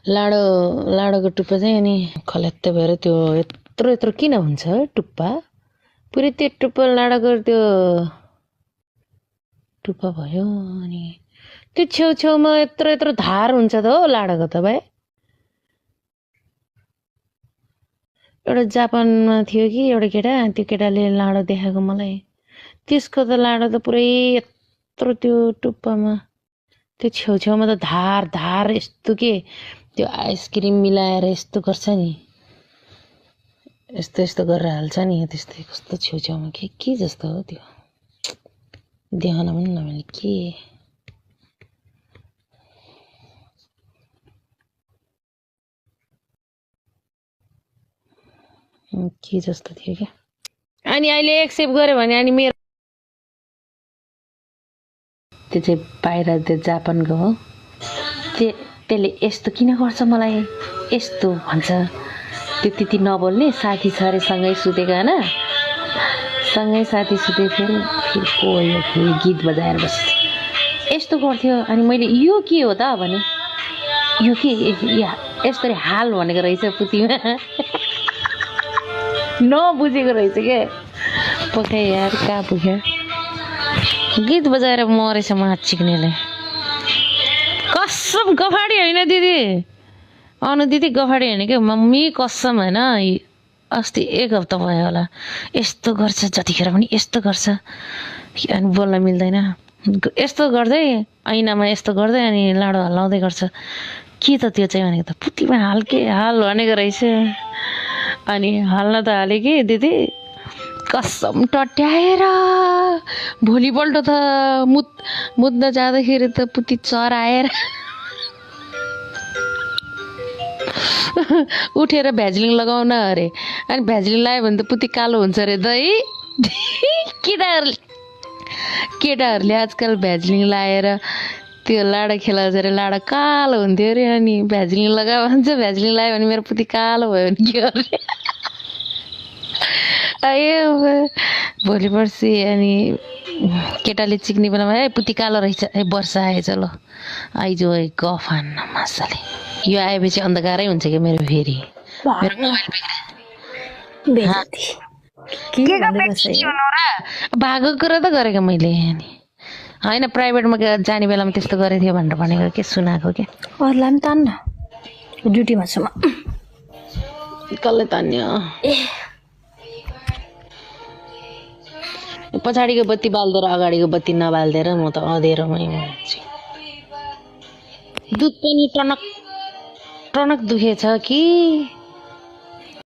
लाडो लाडोको टुप्पा चाहिँ अनि खल्यात्त भएर त्यो यत्रो यत्रो किन हुन्छ टुप्पा पुरै त्यो टुप्पा लाडोको त्यो टुप्पा भयो अनि त्यो छेउछेउमा यत्रो यत्रो धार हुन्छ त हो लाडोको त भाइ एउटा जापानमा थियो कि एउटा केटा त्यो केटाले लाडो देखाएको मलाई त्यसको त लाडो त पुरै यत्रो त्यो टुप्पामा त्यो छेउछेउमा त धार धार यस्तो के त्यो आइसक्रिम मिलाएर यस्तो गर्छ नि यस्तो यस्तो गरेर हाल्छ नि त्यस्तै कस्तो छेउछेउमा के जस्तो हो त्यो देखाउन पनि नमिल्ने के जस्तो थियो क्या अनि अहिले एक्सेप्ट गर्यो भने अनि मेरो त्यो चाहिँ बाहिर त्यो जापानको हो त्यसले यस्तो किन गर्छ मलाई यस्तो भन्छ त्यो त्यति नबोल्ने साथी छ अरे सँगै सुतेको होइन सँगै साथी सुते फेरि फेरि गीत बजाएर बस्छ यस्तो गर्थ्यो अनि मैले यो के हो त भने यो के यस्तरी हाल भनेको रहेछ पुतीमा नबुझेको रहेछ क्या पक्कै यार कहाँ पुग्यो गीत बजाएर मरेछ माछ चिक्नेले कसम गफाडी होइन दिदी अनु दिदी गफाडी होइन क्या मम्मी कसम होइन अस्ति एक हप्ता भयो होला यस्तो गर्छ जतिखेर पनि यस्तो गर्छ अनि बोल्न मिल्दैन यस्तो गर्दै ऐनामा यस्तो गर्दै अनि लाडो हल्लाउँदै गर्छ के त त्यो चाहिँ भनेको त पुतीमा हाल भनेको रहेछ अनि हाल्न त हाले कि दिदी कसम टट्याएर भोलिपल्ट त मुद्दा जाँदाखेरि त पुती चराएर उठेर भ्याजलिङ लगाउन अरे अनि भ्याजलिङ लगायो भने त पुती कालो हुन्छ अरे दही केटाहरूले आजकल भ्याजलिङ लगाएर त्यो लाडा खेलाउँछ अरे लाडा कालो हुन्थ्यो अरे अनि भ्याजलिङ लगायो भन्छ भ्याजलिङ लगायो भने मेरो पुती कालो भयो भने के अरे भोलि पर्सि अनि केटाले चिक्ने बेलामा पुती कालो रहेछ वर्षा आएछ ल आइज गफ हान्न मजाले यो आएपछि अन्धकारै हुन्छ क्या मेरो फेरि मेरो मोबाइल भागो कुरा त गरेको मैले अनि होइन प्राइभेटमा जाने बेलामा त्यस्तो गरेको थियो भनेर भनेको के सुनाएको क्या अरूलाई पनि तान्न ड्युटीमा छु म कसले तान्यो पछाडिको बत्ती बाल्दिएर अगाडिको बत्ती नबाल्दिएर म त अँधेरोमै हुन्छु दुध पनि टनक टनक दुखेछ कि